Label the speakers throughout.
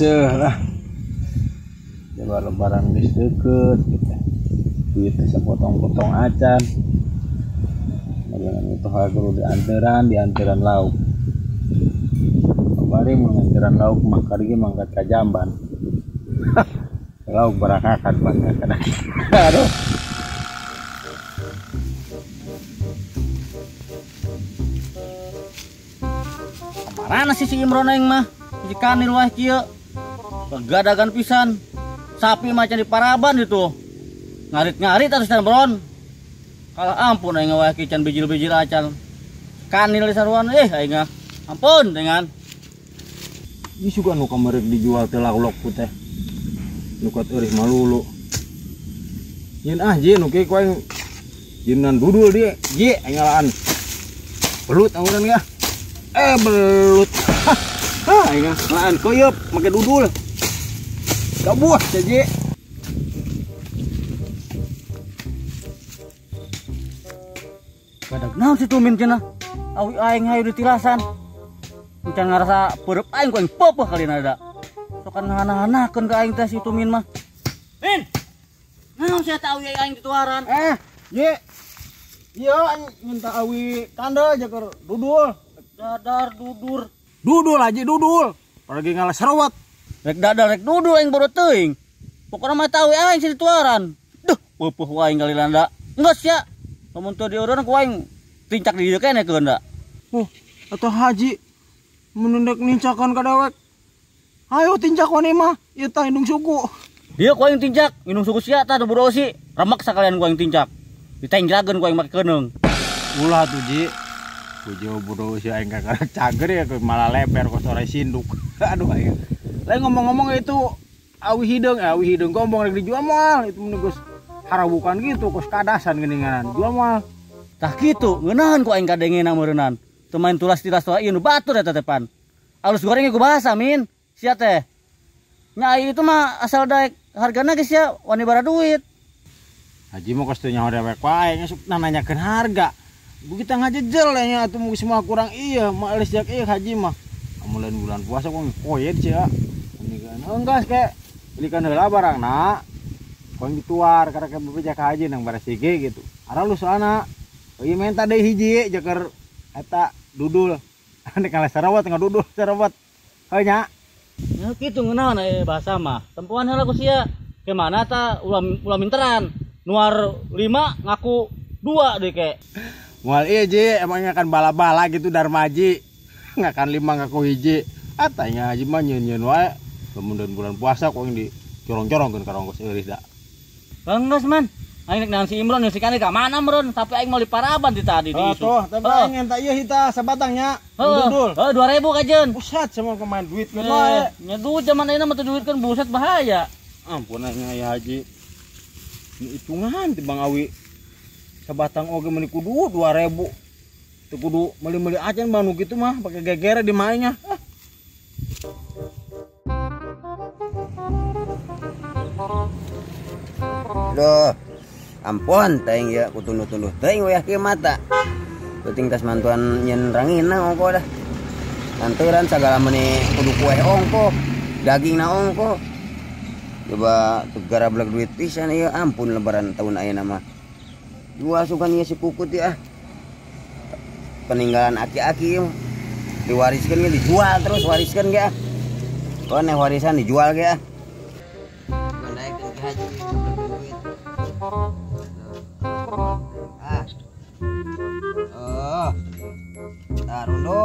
Speaker 1: lah. Coba lebaran geus deukeut gitu. Duit bisa potong-potong acan. Dengan itu harus dianteran lauk. Kemarin menganteran lauk makar ge mangkat ka Jamban. Lauk barakakan bangkakan. Aduh.
Speaker 2: Mana sih si Imron yang mah? Jika nih wah kieu. Gadagan pisan. Sapi macam di Paraban itu. Ngarit-ngarit atus Imron. Kalau ampun aing wah kieu can bijil-bijil acan. Kanil di saruan aing ampun dengan.
Speaker 1: Ini juga nu kamarek dijual teh lauk putih. Nu kat eureuh malulu. Yen je nu kieu ku aing jinan dudul dia. Je aing ngalaan. Belut amunan ya. Belut. Aing ngalaan koyeup make dudul. Kabuah je.
Speaker 2: Badak naon si Tumin cenah? Awi aing hayu di tilasan. Encan ngarasa perep aing ku aing popeh kali nada. Sokan ngana-nganakeun ka aing teh si Tumin mah. Min. Naon sia teh awi aing dituaran?
Speaker 1: Ye. Ieu minta awi kanda jaker dudul.
Speaker 2: Dadar dudur.
Speaker 1: Dudul aja dudul. Pergi ngalah serawat.
Speaker 2: Rek dadar rek dudul aing baru teuing. Pokona mah tahu aing si dituaran. Duh, popeh aing kali nada. Enggeus ya. Lamun teu dieureun ku aing tincak di dieu keneh keun da.
Speaker 1: Atau haji menundak nincakan ka dewek. Ayo tincak wani mah, ieu tah indung suku.
Speaker 2: Dieu ku aing tincak, indung suku sia tah burosi. Remek sakalian ku aing tincak. Ditenjlageun ku aing make keunung.
Speaker 1: Ulah tuh Ji. Pujo burosi aing kakak cager ya malah leper ku sore sinduk. Aduh aing. Lain ngomong-ngomong itu awi hidung gombong rek dijual moal itu menegus harabukan gitu kos kadasan geuningan jual moal.
Speaker 2: Tah kitu, ngeunaheun ku aing kadengeuna meureunnan. Teu main tulas-tilas toa ieu nu batur eta tepan. Alus goreng ku bahasa min. Sia teh. Nya itu mah asal daek hargana geus ya wani bara duit.
Speaker 1: Haji mah kos teu nyaho dewek wae ngasuk nanyakeun harga. Begitu ngajejel nya atuh mung semua kurang iya mah eulis jak ieu haji mah. Mulai bulan puasa kok koyet sia. Ini kan enggas ke belikan heula barangna. Kong dituar karena ke bebejak haji nang barasige gitu. Ara lu soalna ieu menta deui hiji jaker eta dudul. Ane kala sarawat tengah dudul sarawat. Heuh nya.
Speaker 2: Ya kitu ngeunaheun bahasa mah. Tempuan heula ku sia. Ke mana ta ulah minteran. Nuar 5 ngaku 2 deui ke.
Speaker 1: Moal ieu Ji emang akan bala-bala gitu Darmaji. Ngakan 5 ngaku hiji. Atanya haji mah nyeun-nyeun wae. Kemudian bulan puasa kok di corong-corongkeun ka rongkos euris da.
Speaker 2: Banggas man. Aing nek nang si Imron jeung si Kani ka mana meureun tapi aing mau di Paraban di tadi di isu.
Speaker 1: Tapi aing enta ieu hita sabatangnya. Dudul.
Speaker 2: 2000 kajeun.
Speaker 1: Buset sama kemain duit kan wae.
Speaker 2: Nya duit zaman ayeuna mah teu duitkeun buset bahaya.
Speaker 1: Ampun aing aya haji. Ini hitungan ti Bang Awi. Sabatang oge meuni kudu 2000. Teu kudu meuli-meuli acan banu kitu mah pake gegere di mainnya.
Speaker 3: Duh, ampun teuing ya kutunduh-tunduh teuing we kieu mata. Penting tas mantuan nyen rangina ongko dah. Lantaran sagala meuni kudu kue ongko, dagingna ongko. Coba tegara blek duit pisan ieu ampun lebaran tahun ayeuna mah. Jual sugan ieu si Puput ya. Peninggalan aki-aki ieu. Diwariskeun ge dijual terus wariskeun ge. Koneh warisan dijual ge. Mandaekeun ke haji. Tarundo.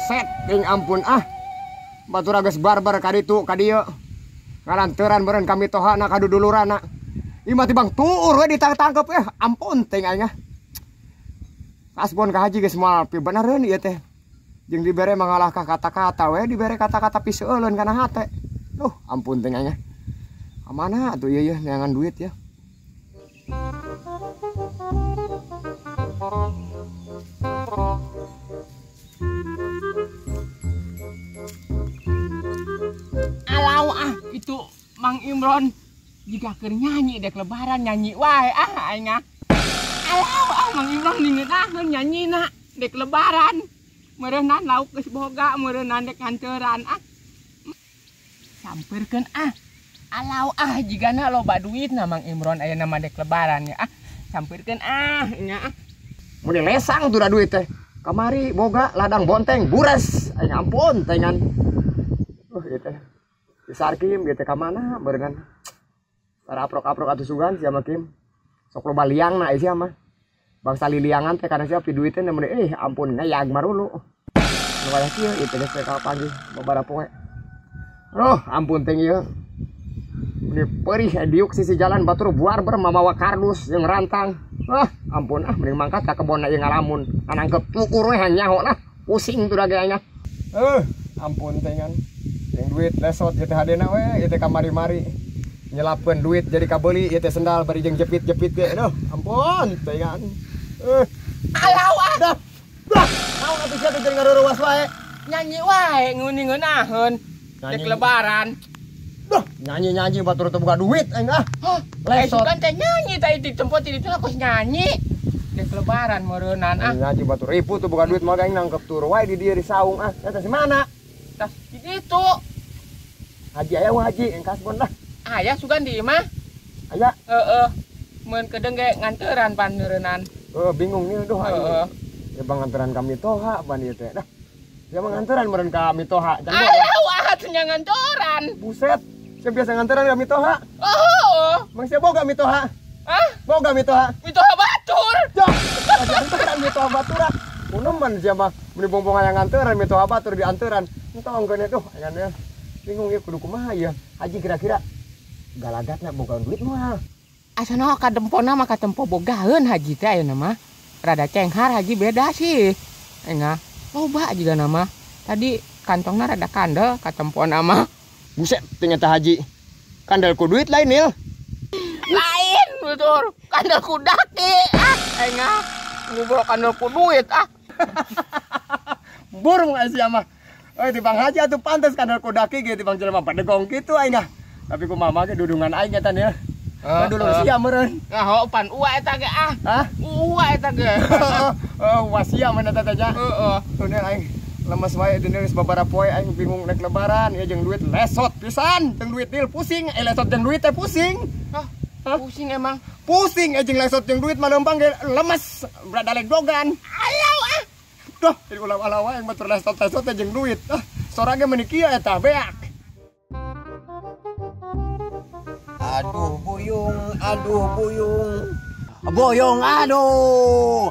Speaker 4: Set ting ampun batur geus barbar ka ditu ka dieu ngaranteran beureun kami tohana ka dudulurana ieu mah tibang tuur we ditangkep ampun ting aing Kasbon ka haji geus moal pi benereun ieu teh. Jeung dibere mangalah ka kata-kata we dibere kata-kata piseuleun kana hate. Duh, ampun teh nya. Amana atuh ieu neangan duit ya.
Speaker 5: Alau itu Mang Imron jika keur nyanyi dek lebaran nyanyi wae aing alau Mang Imron ningeunahkeun nyanyina dek lebaran meureunna lauk geus boga meureunna dek nganteran sampeurkeun alau jigana loba duitna Mang Imron aya nama dek lebaran ya sampeurkeun nya
Speaker 4: Mun lesang tuh duit teh. Kamari boga ladang bonteng bures. Aing ampun tengan. Ieu teh. Disarkim ieu teh ka mana berengan. Saraprok-aprok atuh sugan sia mah Kim. Sok loba liangna ieu sia mah. Bangsa liliangan teh kana sia pi duit teh nemen ampun ngayag marulu. Nu aya kieu ieu teh geus ka panggih babaraha poe. Ampun teh ieu. Ini perih diuk sisi jalan batur buar mamawa kardus yang rantang. Ampun mending mangkat ka kebonna yang ngalamun. Anangkep tukur we nyaho lah. Pusing tuh dagangnya. Ampun tengan. Yang duit lesot ieu teh hadena we, ieu teh kamari-mari. Nyelapkeun duit jadi kabeli ieu teh sendal bari jeung jepit-jepit ge. Aduh, ampun tengan.
Speaker 5: alau
Speaker 4: Dah. Naon atuh sia teh jadi ngaruruwas wae.
Speaker 5: nyanyi wae ngeuning-ngeunaheun dek lebaran.
Speaker 4: Duh, nyanyi-nyanyi batur teu boga duit aing
Speaker 5: Lesot kan teh nyanyi tadi di tempat itu aku nyanyi dek lebaran meureunnan
Speaker 4: nyanyi batur ribu tuh boga duit mah aing nangkep tur wae di dieu di saung eta si mana?
Speaker 5: tas di ditu
Speaker 4: Haji aya wah haji kasbon lah.
Speaker 5: aya sugan di imah
Speaker 4: Aya.
Speaker 5: mun kedeng ge nganteran pan meureunnan
Speaker 4: Bingung nih duh aing. Ya banganteran kami toha ban ieu teh. Dah. Ya banganteran meureun ka mitoha.
Speaker 5: alau atuh nya nganteran
Speaker 4: Buset. Saya biasa nganteran ka mitoha. Mang sia boga mitoha. Boga mitoha.
Speaker 5: Mitoha batur.
Speaker 4: Ya. Nganteran mitoha baturan. Unemen sia mah meni bongbong aya nganteran mitoha batur dianteran. Entong geuneun tuh aya bingung ieu kudu kumaha ieu. Haji kira-kira galagatna boga duit moal.
Speaker 5: Asana ka dempona mah katempo bogaheun haji teh ayeuna mah. Rada cenghar haji beda sih. Enggak. Loba juga nama. Tadi kantongna rada kandel katempona mah.
Speaker 4: Buset, ternyata haji. Kandel ku duit lain ya.
Speaker 5: Lain betul. Kandel ku daki. Enggak. Ngobrol kandel ku duit
Speaker 4: Burung sia mah. Tibang haji atuh pantes kandel ku daki ge tibang jelema padegong kitu aing. Tapi ku mama ge dudungan aing eta nya. Dulu sia meureun.
Speaker 5: Ngaho pan uwa eta ge Uwa eta ge.
Speaker 4: Wasia mana teh nya. Tuh aing lemes wae dina geus babaraha poe aing bingung naik lebaran ya jeung duit lesot pisan. Jeung duit deal pusing, lesot jeung duit teh pusing.
Speaker 5: Pusing emang.
Speaker 4: Pusing jeung lesot jeung duit mah leumpang ge lemes, berada legdogan.
Speaker 5: Alau
Speaker 4: Duh, jadi ulah-ulah wae batur lesot-lesot jeung duit. Sora ge meuni kieu eta beak.
Speaker 3: Aduh buyung, buyung aduh.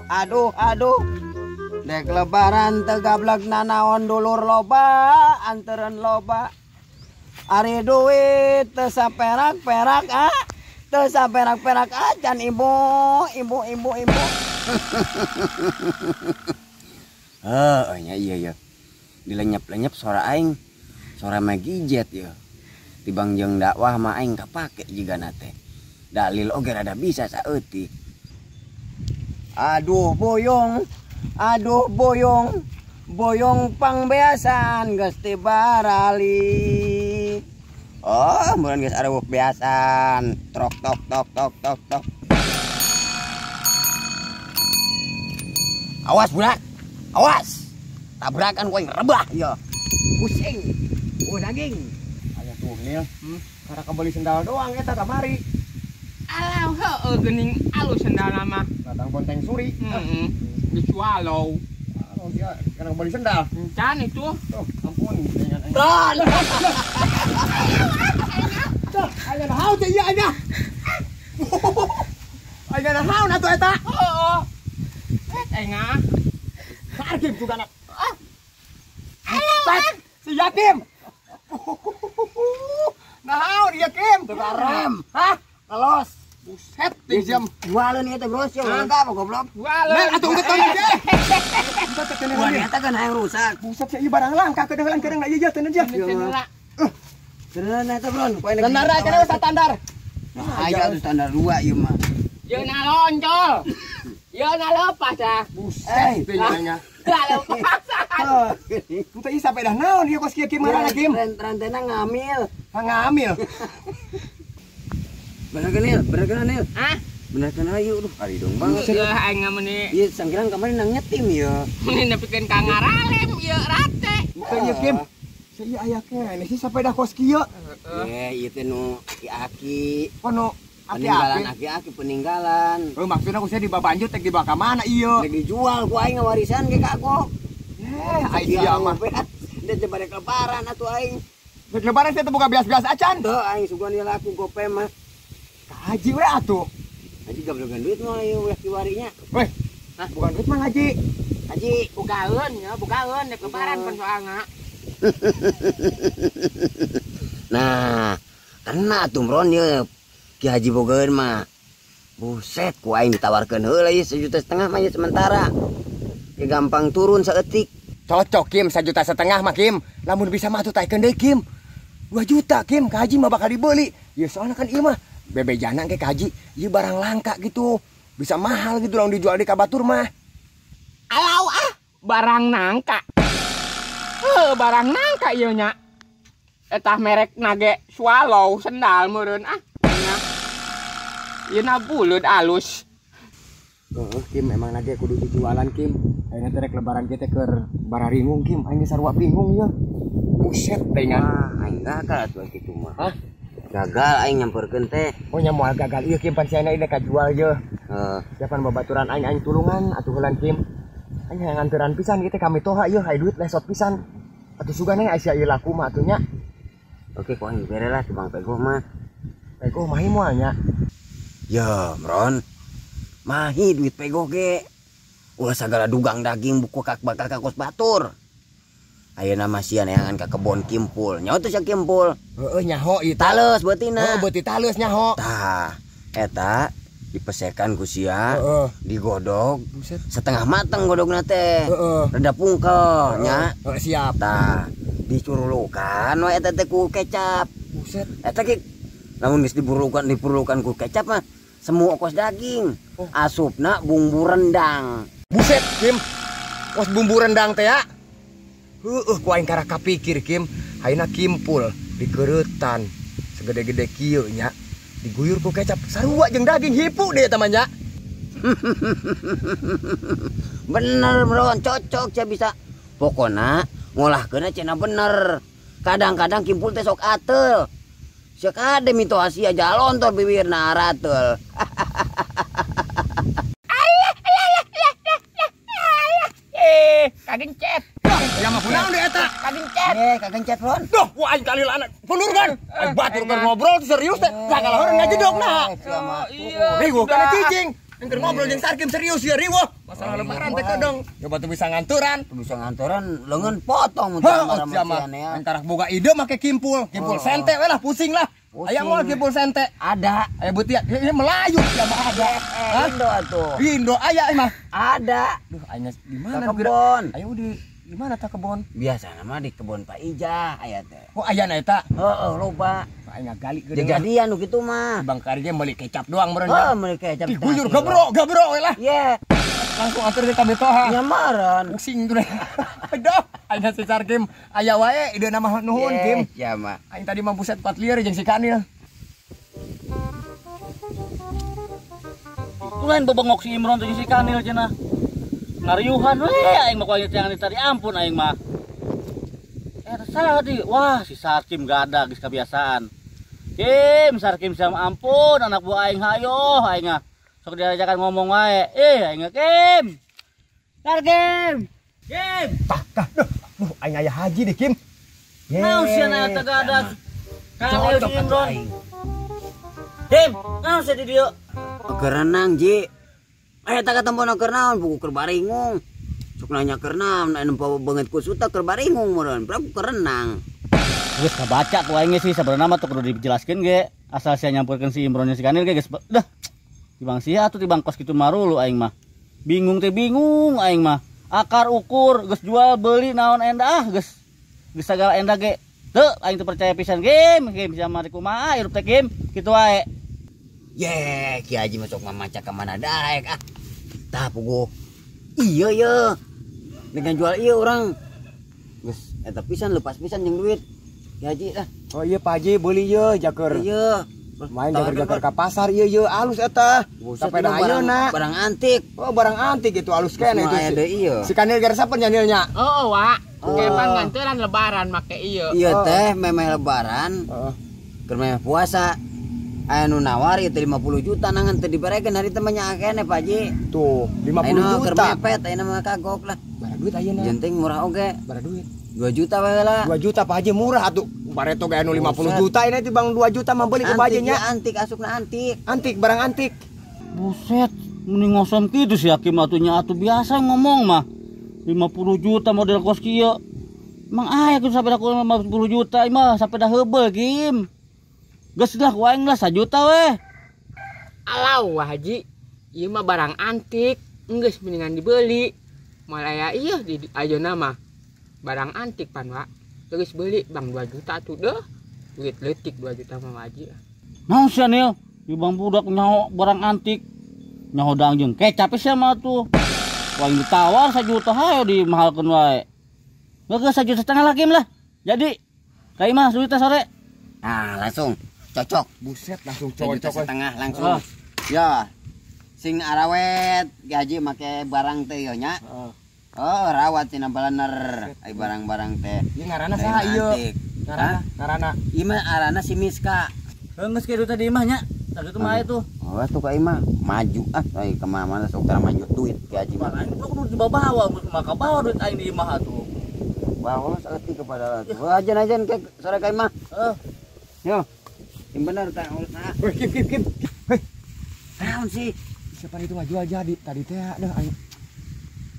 Speaker 3: Dek lebaran tegablek nanaon dulur loba, anteren loba. Ari duit teu saperak-perak teu saperak-perak can ibu. Nya iya. Dilenyap-lenyap suara aing. Suara magijet ya. Tibang jeung dakwah mah aing kapake jigana teh. Dalil oge rada bisa saeutik. Aduh boyong. Boyong pangbeasan geus teu barali. Meureun geus areup beasan. Trok tok. Awas budak. Awas. Tabrakan kowe rebah ya. Pusing. Daging.
Speaker 4: Tuh Nil, karena kembali sendal doang eta kamari.
Speaker 5: Alau geuning alus sendalna mah.
Speaker 4: Datang bonteng suri.
Speaker 5: Dicualo.
Speaker 4: Kalau dia karena kembali sendal.
Speaker 5: Can itu.
Speaker 4: Tuh, ampun.
Speaker 5: Don.
Speaker 4: Tuh, aya nahaun teh ieu aya. Aya nahaun atuh eta?
Speaker 5: Enggak.
Speaker 4: Sarkim sugana. Si Yakim. Nahaun ieu Kim?
Speaker 3: Teu rem.
Speaker 4: Hah? Kalos. Buset, jam.
Speaker 3: Jualan eta bro, sih enggak apa goblok.
Speaker 4: Men atuh teu teu dia. Buset teu
Speaker 3: Wah, eta kan hayang rusak.
Speaker 4: Buset ieu barang langka kedehelan kadang ieu teu dia.
Speaker 3: Beneran eta bro, poe
Speaker 4: Standar aja deh standar.
Speaker 3: Nah, aya tuh standar 2 ieu mah.
Speaker 5: Yeuna loncol. Yeuna lepas dah.
Speaker 4: Buset, nya.
Speaker 5: Gak lepas.
Speaker 4: Entah ieu sampai dah naon ieu kos kieu Kim marana Kim.
Speaker 3: Rantena ngamil.
Speaker 4: Ngamil.
Speaker 3: Bener kan Nil?
Speaker 5: Hah?
Speaker 3: Bener kan ayo duh kali dong bang.
Speaker 5: Iya aing meni
Speaker 3: Iya sangkiran kemarin nang nyetim ya.
Speaker 5: meni nepikeun ka ngaralem ieu rate.
Speaker 4: Bukan ieu Kim. Saya aya kene sih sampai dah kos kieu.
Speaker 3: Ieu teh nu aki-aki.
Speaker 4: Kono
Speaker 3: Peninggalan aki-aki peninggalan.
Speaker 4: Maksudnya aku saya dibabanjut teh dibawa ka mana ieu?
Speaker 3: Lagi dijual ku aing warisan ge kakok.
Speaker 4: Aing ieu mah.
Speaker 3: Dia teh bade lebaran atuh aing.
Speaker 4: Dek lebaran saya teh buka bias-bias acan.
Speaker 3: Teu aing sugan dia laku gope mah.
Speaker 4: Haji we atuh.
Speaker 3: Haji gablogan duit mah ieu ulah kiwarinya.
Speaker 4: Weh. Hah, bukan duit mah Haji.
Speaker 3: Haji
Speaker 5: Bukaeun ya, bukaeun dek lebaran pan soalna.
Speaker 3: Nah, kena tuh Bron ya Ki Haji bogeun mah. Buset, ku aing ditawarkeun heula ieu 1,5 juta mah ieu sementara. Ya gampang turun saeutik.
Speaker 4: Cocok Kim 1,5 juta mah Kim. Lamun bisa mah atuh taekeun deui Kim. 2 juta Kim ka Haji mah bakal dibeli. Ya soalnya kan ieu mah bebejana ke Haji, ieu barang langka gitu. Bisa mahal gitu lamun dijual di Kabatur mah.
Speaker 5: Alau barang nangka. Barang nangka ieu nya. Etah merek nage Swallow sendal meureun nya. Ieu na buleud alus.
Speaker 4: Kim emang nage kudu dijualan Kim. Ayeuna teh rek lebaran kita keur bararingung Kim, aing sarua bingung ya. Buset dengan.
Speaker 3: Wah, aing gagal atuh kitu mah.
Speaker 4: Hah?
Speaker 3: Gagal aing nyamperkeun teh.
Speaker 4: Oh nya moal gagal ieu Kim pan si ayeuna ka jual je. Siapan babaturan aing tulungan atuh heulan Kim. Aing hayang nganteran pisan kitu kami toha ieu hay duit lesot pisan. Atuh sugana aya ieu laku mah atuh nya.
Speaker 3: Oke, ku aing bere lah Bang Pegoh mah.
Speaker 4: Pegoh mahi moal nya.
Speaker 3: Ya, Bron. Mahi duit Pegoh ge. Ulah sagala dugang daging buku kak bakal ka kos batur. Ayeuna mah sian neangan ka kebon Kimpul. Nyaho teh sia Kimpul.
Speaker 4: Heeh nyaho ieu
Speaker 3: Tales beutina.
Speaker 4: Oh, beuti tales nyaho.
Speaker 3: Tah, eta dipesekan ku sia, digodog.
Speaker 4: Buset.
Speaker 3: Setengah mateng godogna teh.
Speaker 4: Heeh.
Speaker 3: Rada pungkel nya.
Speaker 4: Siap.
Speaker 3: Tah, dicurulukan we eta teh ku kecap.
Speaker 4: Buset.
Speaker 3: Eta ge lamun geus diperlukan ku kecap mah semu kos daging. Asupna bumbu rendang.
Speaker 4: Buset, Kim. Kos bumbu rendang teh ya. Ku aing karah kapikir Kim, ayeuna Kimpul dikeuretan segede-gede kieu nya. Diguyur ku kecap sarua jeung daging hipu deh eta mah nya.
Speaker 3: Bener Bro, cocok cia bisa. Pokona ngolahkeunna cenah bener. Kadang-kadang Kimpul teh sok ateul. Ceuk ade mito Asia jalontor bibirna arateul.
Speaker 5: Kagencet.
Speaker 4: Ya mah kunaon deui eta?
Speaker 5: Kagencet.
Speaker 3: Kagencet Bron.
Speaker 4: Duh, ku aing kali anak punur kan. Batur keur ngobrol serius teh. Sagala heureun ngajedogna.
Speaker 5: Iya.
Speaker 4: Riweuh kana cicing. Engker ngobrol jeung Sarkim serius ya riweuh. Masalah lebaran teh kadang. Coba tuh bisa nganturan.
Speaker 3: Bisa ngantoran leungeun potong mun
Speaker 4: Heuh, sia mah. Antara boga ide make Kimpul. Kimpul sente we lah pusing lah. Aya moal Kimpul sente.
Speaker 3: Ada.
Speaker 4: Aya beuti ieu Melayu sia mah ada.
Speaker 3: Indo atuh.
Speaker 4: Indo aya mah.
Speaker 3: Ada.
Speaker 4: Duh, aya di
Speaker 3: Ka
Speaker 4: mana
Speaker 3: kebon.
Speaker 4: Ayo di mana ta kebon?
Speaker 3: Biasa nama di kebon Pak Ija aya teh.
Speaker 4: Oh aya na eta.
Speaker 3: Heeh, loba.
Speaker 4: Aya gali geudeung.
Speaker 3: Jadian nu kitu mah.
Speaker 4: Bang Kari ge meuli kecap doang meureun.
Speaker 3: Heeh, meuli kecap.
Speaker 4: Diguyur gabro we lah.
Speaker 3: Ye,
Speaker 4: Langsung atur ke kami toha.
Speaker 3: nyamaran.
Speaker 4: Pusing tuh deh. Aduh, aya si Sarkim. Aya wae ide nama nuhun Kim.
Speaker 3: Ya mah.
Speaker 4: Aing tadi mah buset 4 liar jeung si Kanil.
Speaker 2: Lain bebengok si Imron tuh si Kanil cenah. Ngariuhan we aing mah kuaing teh tadi ampun aing mah. Salah di. Wah, si Sarkim gada geus kebiasaan. Kim, Sarkim sama ampun anak buah aing hayo aing mah. Sok diajakan ngomong wae. Aing Kim. Sarkim. Kim.
Speaker 4: Tah, duh, aing aya haji deh Kim.
Speaker 2: Naon sia na eta gada. Kanil si Imron. Kim, naon sia di dieu?
Speaker 3: Keur renang Ji. Aya tak ketemu keur naon buku keur baringung. Sok nanya keur naon nempo beungeut ku suta keur baringung meureun. Prabu keur renang.
Speaker 2: Geus kabaca ku aing sih sabenerna mah teu kudu dijelaskeun ge. Asal saya nyampurkan si Imronnya si Kanil guys. Dah. Tibang sia atuh tibang kos kitu marulu aing mah. Bingung teh bingung aing mah. Akar ukur geus jual beli naon endah geus. Geus sagala endah ge. Teu aing teu percaya pisan game sama kumaha hirup teh game kitu wae.
Speaker 3: Ye, Ki Haji masuk mamaca ke mana daek ah. Tah puguh. Iya ya. Dengan jual iya orang. Geus eta pisan leupas pisan jeung duit. Ki Haji dah.
Speaker 4: Oh iya Pak Haji beli ye jaker.
Speaker 3: Iya.
Speaker 4: Main jaker-jaker ka pasar ieu ye alus eta. Sepeda ayeuna.
Speaker 3: Barang antik.
Speaker 4: Oh barang antik itu alus kene itu.
Speaker 3: Iya.
Speaker 4: Si Kanil gara sapen nyanilnya.
Speaker 5: Oh, Wak. Kepan nganteran lebaran make ieu.
Speaker 3: Iya teh memeh lebaran. Keur memeh puasa. Anu nawar itu 50 juta nangan teu dibarekeun hari teh nya akene Pak Haji.
Speaker 4: Tuh 50
Speaker 3: Keur
Speaker 4: juta.
Speaker 3: mepet ayeuna mah kagok lah.
Speaker 4: Bara duit ayeuna.
Speaker 3: Jenting murah oge.
Speaker 4: Bara duit.
Speaker 3: 2 juta wae lah.
Speaker 4: 2 juta Pak Haji murah atuh. Bareto ge anu 50 juta ini tibang 2 juta mah beli ke Pak Haji nya.
Speaker 3: Antik asupna antik.
Speaker 4: Antik barang antik.
Speaker 2: Buset, mending ngosong gitu sih Hakim atunya atuh biasa ngomong mah. 50 juta model kos kieu. Emang aya kudu sampai aku 50 juta mah sampai dah heubeuh Kim. Geus lah ku aing lah 1 juta weh.
Speaker 5: Alau Wah Haji, ieu mah barang antik, geus mendingan dibeli. Malah iya di ayeuna mah barang antik pan Wak. Terus beli bang 2 juta tuh deh. Duit leutik 2 juta mah Haji.
Speaker 2: Naon sia Nil? Di bang budak nyaho barang antik. Nyaho dangjeng kecap sia mah tuh. Wang ditawar 1 juta hayo dimahalkeun wae. Geus 1,5 juta lah Kim lah. Jadi kai mah duit teh sore.
Speaker 3: Nah, langsung cocok.
Speaker 4: Buset langsung
Speaker 3: 1,5 juta
Speaker 4: cocok.
Speaker 3: langsung. Ya. Sing arawet Ki Haji make barang teh yo nya. Oh, rawat tina balaner. Ai barang-barang teh.
Speaker 4: Ieu ngaranna saha ieu? Ngaranna.
Speaker 3: Ieu mah arana si Miska.
Speaker 2: Geus kieu tadi mah nya. Tadi tuh mah itu.
Speaker 3: Oh, tuh ka mah maju ai ka mana sok tara maju duit Ki Haji mah.
Speaker 2: Aing kudu dibawa maka bawa duit aing di imah atuh.
Speaker 3: Bawa sakeuti kepada ajan-ajan ke sore ka mah. Yo. Yang bener tah urusna.
Speaker 4: Kim. Hei,
Speaker 3: Naon sih?
Speaker 4: siapa itu ngajual jadi tadi teh ada aing.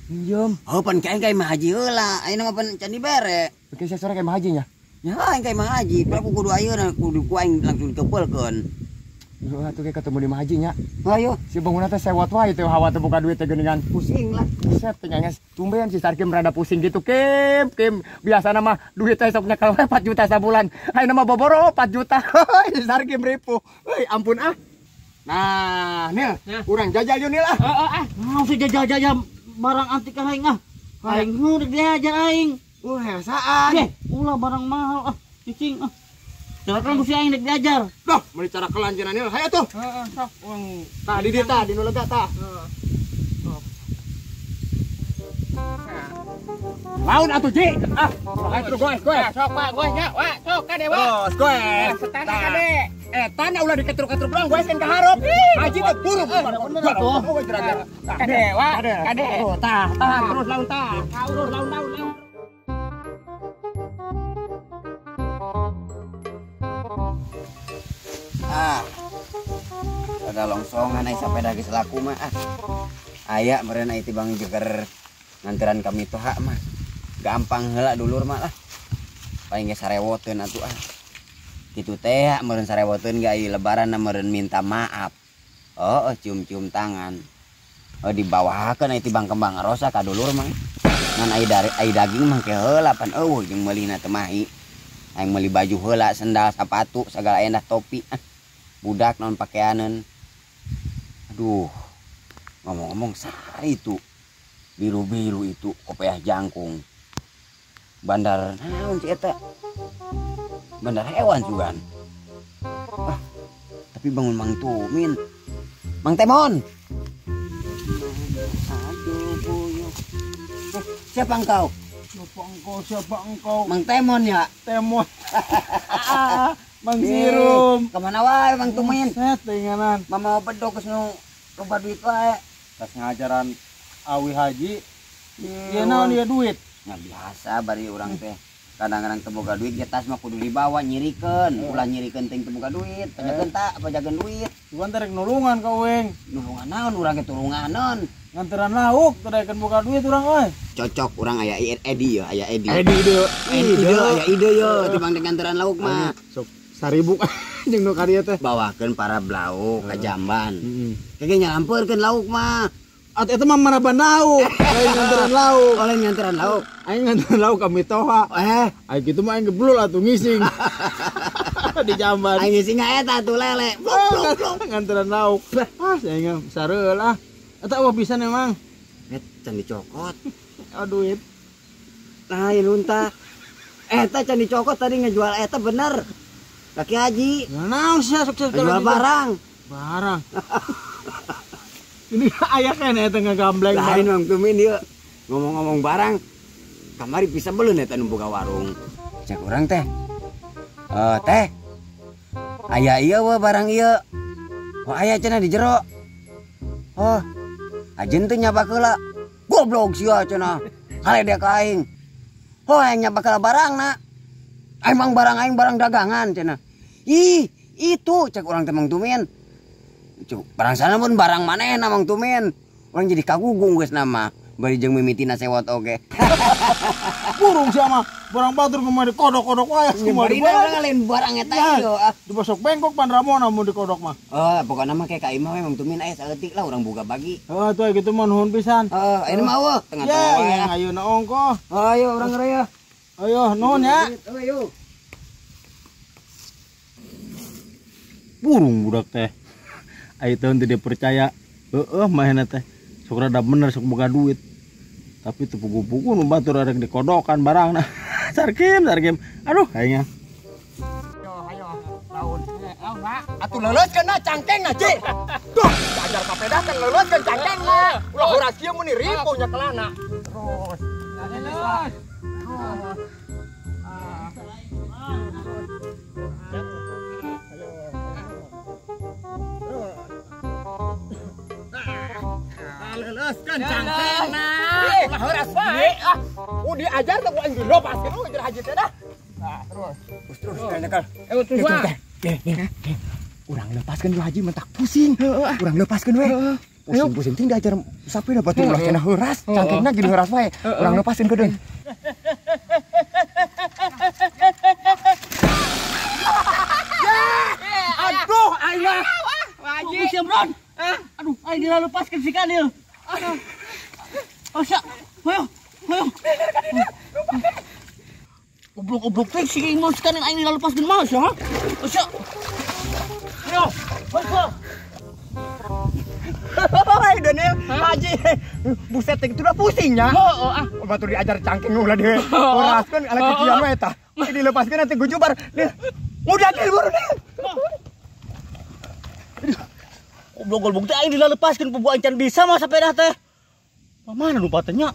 Speaker 4: Minjem.
Speaker 3: Oh, pan kae mah haji heula. Ayeuna mah pan can dibere.
Speaker 4: Oke, saya sore kayak mah hajinya.
Speaker 3: Ya, aing kae mah haji, prabu kudu ayeuna kudu ku aing langsung dikepelkeun.
Speaker 4: Yo atuh kayak ketemu di mah hajinya.
Speaker 3: Ayo,
Speaker 4: Si bangunan teh sewot wae teh hawa teh buka duit teh geuningan.
Speaker 3: pusing lah.
Speaker 4: Buset teh nyanges tumben si Sarkim rada pusing gitu Kim. Biasana mah duit teh sok nyekel 4 juta sabulan. Ayeuna mah boboro 4 juta. Si Sarkim ripuh. Hei, ampun ah. Nah, Nil, urang jajal yuk Nil ah.
Speaker 2: Mau sih jajal-jajal barang antik aing ah. Aing rek diajar aing.
Speaker 4: Saan.
Speaker 2: Ulah barang mahal ah, cicing ah. Silakan mesti aing rek diajar.
Speaker 4: Doh, meuli cara kelanjenan Nil. Hayo tuh.
Speaker 5: Sok uang.
Speaker 4: Tah di dieu tah, di nu lega tah. Laun atuh Ji. Ah, ayo goes.
Speaker 5: Sok Pak, gue nya, Wak, sok kade Wak.
Speaker 4: Goes.
Speaker 5: Setana kade.
Speaker 4: Tanah ulah diketruk-ketruk doang, goes kan kaharep. Haji teh buruk.
Speaker 2: bener atuh.
Speaker 5: Kade Wak, kade.
Speaker 4: Tah, terus laun tah.
Speaker 5: Urus laun.
Speaker 3: Ah. Ada longsongan ai sapeda geus laku mah ah. Aya meureun ai tibang jeger nganteran kami tuh hak mah. Gampang heula dulur mah lah. Paling geus sarewoteun atuh ah. Kitu teh meureun sarewoteun ge ai lebaran meureun minta maaf. Oh, cium-cium tangan. Oh, dibawakeun ai tibang kembang rosa ka dulur mah. Ngan ai daging mah ke heula pan eueuh jeung meulina teu mahi. Aing meuli baju heula, sendal, sepatu, segala endah topi. Budak non pakaianan. Aduh. Ngomong-ngomong sari itu. Biru-biru itu kopiah jangkung. Bandar naon sih eta? Bandar hewan juga. Ah, tapi bangun Mang Tumin. Mang Temon. Aduh, buyuk. Siapa engkau?
Speaker 2: Siapa engkau?
Speaker 3: Mang Temon ya?
Speaker 2: Temon. Mang Sirum.
Speaker 3: Kemana wae Mang Tumin?
Speaker 2: Set tenganan.
Speaker 3: Mama bedok geus nu loba duit wae.
Speaker 2: Pas ngajaran Awi Haji. Ieu naon ieu duit?
Speaker 3: Ya biasa bari urang teh. Kadang-kadang teu boga duit ge tas mah kudu dibawa nyirikeun. Ulah nyirikeun teh teu boga duit. Pajageun tak, pajageun duit.
Speaker 2: Tuan terek nulungan ka weng.
Speaker 3: Nulungan naon urang ge tulunganon.
Speaker 2: Nganteran lauk terekeun boga duit urang euy.
Speaker 3: Cocok urang aya Edi ya, aya Edi.
Speaker 4: Edi deu.
Speaker 3: Edi aya ide ye tibang nganteran lauk mah.
Speaker 4: Sok
Speaker 1: 1000 jeung nu ka dieu teh.
Speaker 3: Bawakeun para blau ka jamban.
Speaker 1: Heeh.
Speaker 3: Kege nyalampeurkeun lauk mah.
Speaker 1: Atuh eta mah maraban lauk, lain nganteran lauk.
Speaker 3: Oleh nyanteran lauk.
Speaker 1: Aing nganteran lauk ka Mitoha. Aing kitu mah aing geblul atuh ngising. Di jamban.
Speaker 3: Aing ngisi eta tuh lele.
Speaker 1: Nganteran lauk. Saya sareul ah. Eta eueuh pisan emang.
Speaker 3: Can dicokot.
Speaker 1: Duit.
Speaker 3: Nah, ieu lunta. Eta can dicokot tadi ngejual eta bener. Kaki Haji.
Speaker 1: Naon sia sukses
Speaker 3: Ngejual barang.
Speaker 1: Barang. Ini aya kan eta ngagambleng.
Speaker 3: Lain Mang Tumin ieu. Ngomong-ngomong barang, kamari bisa beuleun eta nu boga warung. Cek urang teh. Teh. Aya ieu we barang ieu. Oh aya cenah di jero. Oh. Ajeun teh nyapa heula. Goblok sia cenah. Haledek aing. Oh yang nyapa heula barangna. Emang barang aing barang dagangan cenah. Ih, itu cek urang teh Mang Tumin. Cuk, barang sana pun barang manehna Mang Tumin. Orang jadi kagugung geus nama. Bari jeung mimitina sewot oge.
Speaker 1: Burung sia mah. Barang batur kemari kodok-kodok wae semua di
Speaker 3: Barang ngalain barang eta ieu.
Speaker 1: Di bosok bengkok pan Ramona mun di kodok mah.
Speaker 3: Pokokna mah kayak ka imah we Mang Tumin aya saeutik lah urang boga bagi.
Speaker 1: Tuh gitu mah nuhun pisan.
Speaker 3: Ini mah eueuh tengah tengah wae.
Speaker 1: Ya, ayeuna ongkoh.
Speaker 3: Ayo urang raya.
Speaker 1: Ayo nuhun ya.
Speaker 3: Ayo.
Speaker 1: Burung budak teh. Ayo teh teu percaya. Mahena teh. Sok rada bener sok boga duit. Tapi teu pugu-pugu nu batur arek dikodokan barangna. Sarkim. Aduh kayaknya.
Speaker 4: Ayo, laun. Atuh leuleuskeun na cangkengna, Ci. Tuh, ajar kapeda teh leuleuskeun cangkengna. Ulah horas kieu mun ripu nya kelana. Terus. Leus. Leuleuskeun cangkengna. Ulah horas wae. Diajar teh aing dilopaskeun ajar haji teh dah. Nah, terus nekal. Terus wae. Urang lepaskeun dulu haji mentak pusing. Urang lepaskeun we. Pusing-pusing ting diajar sapi dapat ulah cenah heuras. Cangkengna gini heuras wae. Urang lepaskeun kedeung. Aduh, aing
Speaker 2: Haji Simron. Aduh, aing dilepaskeun si Kanil. Asa, ayo. Goblok teh si Imron si Kanil aing dilepaskeun mah sia. Asa. Ayo, ayo.
Speaker 4: Hai Daniel, haji. Buset teh udah pusingnya. Batur diajar cangkeng ulah dia. Horaskeun ala kecian we tah. Dilepaskeun nanti gujubar. Mudah kieu buru nih.
Speaker 2: Goblok teh aing dilepaskeun pubu ancan bisa mah sepeda teh. Mana nu patenya?